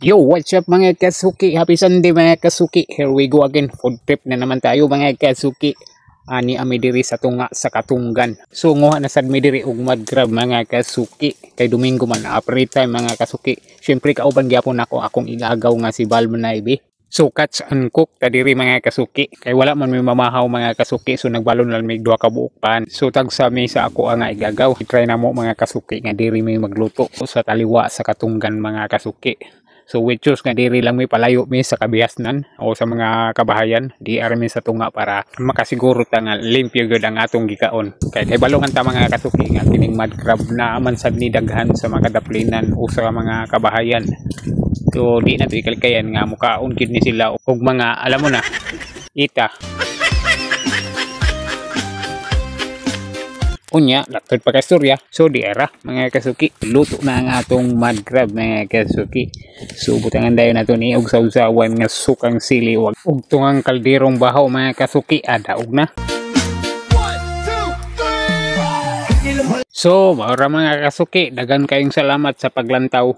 Yo, what's up mga kasuki? Happy Sunday mga kasuki. Here we go again. Food trip na naman tayo mga kasuki. Ani ami diri sa tunga sa Katunggan. So nguha na sad mi diri og mag-grab mga kasuki. Kay Domingo man free time mga kasuki. Syempre kauban gyapon ako akong igagaw nga si Val Manaybe. So catch and cook ta diri mga kasuki. Kay wala man may mamahaw mga kasuki, so nagbalon lang mig duha ka buok pan. So tag sa mesa ako nga igagaw. I-try na mo mga kasuki nga diri may magluto sa taliwa sa Katunggan mga kasuki. So we choose nga diri lang may palayo mi sa kabihasnan o sa mga kabahayan di armi sa tunga para makasiguro ta nga limpyo gyud ang atong gikaon. Kay balongan ta mga kasuki nga kining mud crab na man sad ni daghan sa mga daplinan o sa mga kabahayan. So di na to ikalikayan nga mukaon gid ni sila og mga alam mo na ita. Unya, laktod pa kasturya. So, di era, mga kasuki. Luto na ang atong mud crab, mga kasuki. So, butangan dayon nato ni og sausawan nga sukang sili. Og tungang kalderong bahaw, mga kasuki. Daog na. So, maura mga kasuki. Dagan kayong salamat sa paglantaw.